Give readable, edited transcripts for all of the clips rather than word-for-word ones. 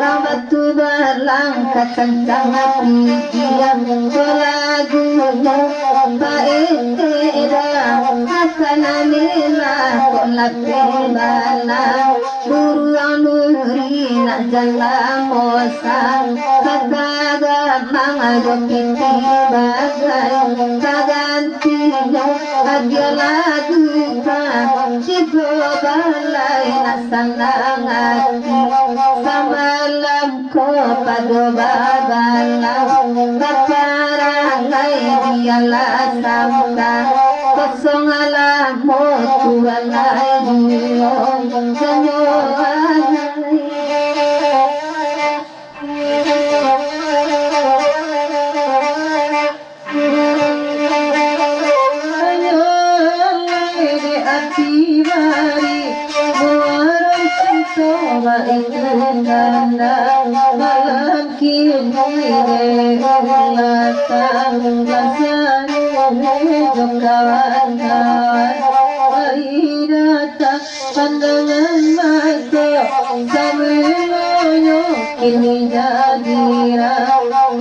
Ramatu berlangkah kencang hati diam lagunya faedah akan aminah kolak bala buruan nuri nak jalan mosa kataga mangajokiti bagai kagantinya adia lagu cigo balai nasanang hati samalam ko pado babalang kaparangai dialah samda kosong alam mo tuanai diong malam kini datang rasanya kawan-kawan mari datang pandangan mata sambil kini jadi nanti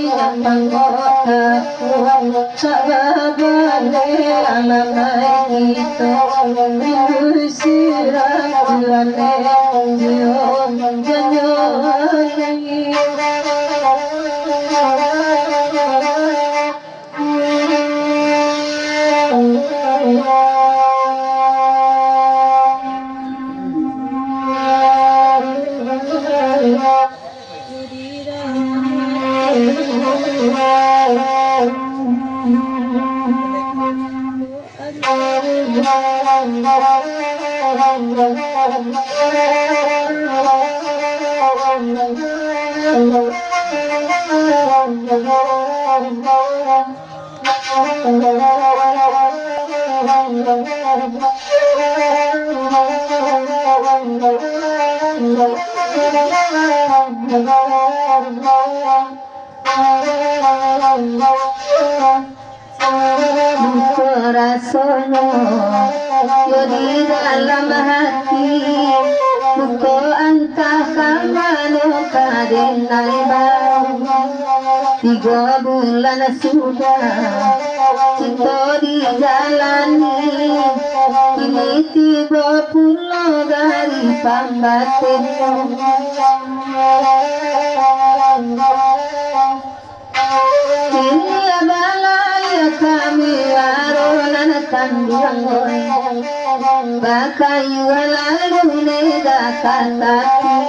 yang menggotaku tak berbalik alam itu sirah bulan jiwa janji rasanya di dalam hati buko antah kamano kadenai bang 3 bulan sudah cinta dijalani kini tiba pula dari pambatin kini balai kami waronan kandang bakai lalu neda katati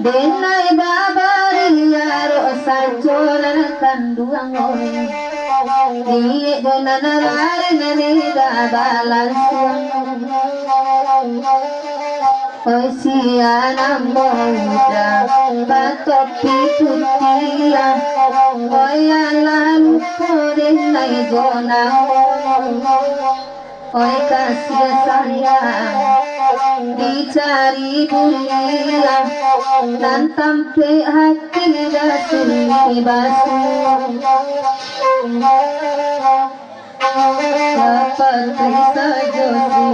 denai babari yaro sanjolan kandang di donan lari neda balansuang oi siana muda batopi putih oi alam korenai jona oi kasih sayang dicari dunia dan sampai hati dasuni basu seperti sajosi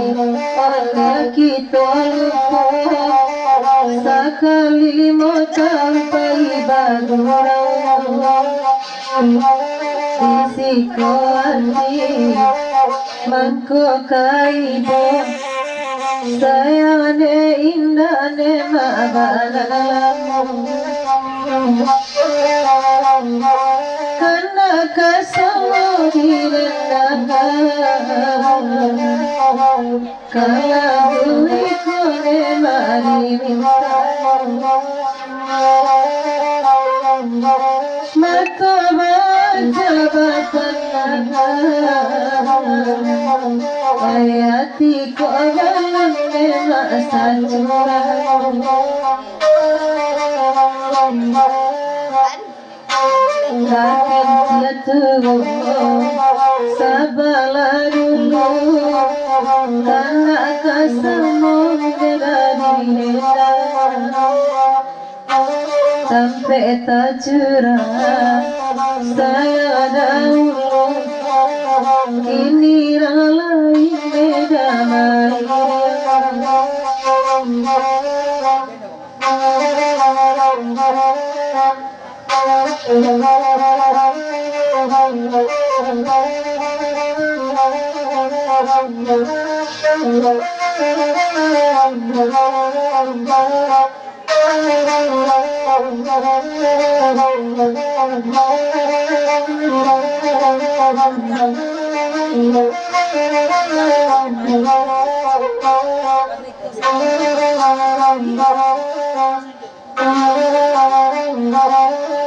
oleh kita lupa sekali mau sampai bagurau risiko hati mengko kaibo sayangane indahne mabalamu karena kasau direndaga kalau ikone mari minta mata baca batan ayati ko balan masa curang Rakyat jatuh sabarlah dulu karena kasamu berani sampai tak curang saya dahulu ini lain berdamai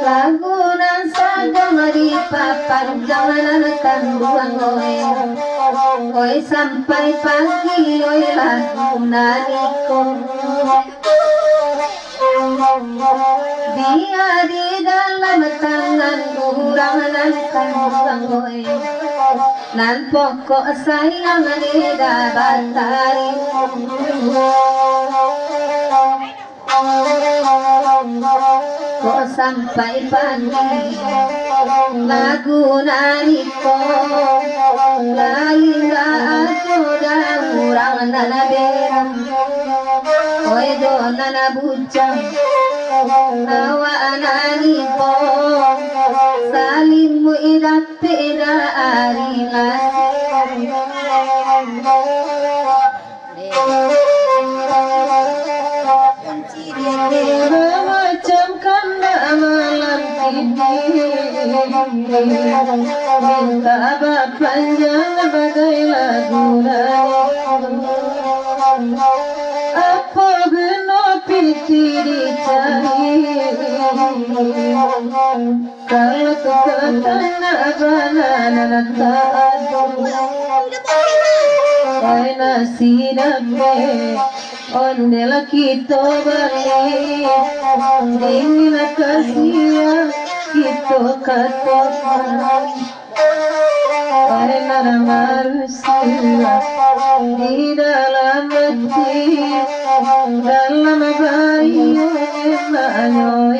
lagu nan sadang di papan jangan kandungan oi sampai pagi oi lagu naniko dia di dalam tangan kurang nan kandungan oi nan pokok sayang di dabatari kok sampai pagi lagu nariko lain aku dah kurang nanabera oi do nanabucang awa nariko salimu idat peda arilas macam kanda malam minta abad panjang bagai lagu apa geno piti dicari kalau tukatana banana tak ay nasidabbe ondela kito balik ingin kasih kito katokan ay naramarusia di dalam hati dalam bayi emanyo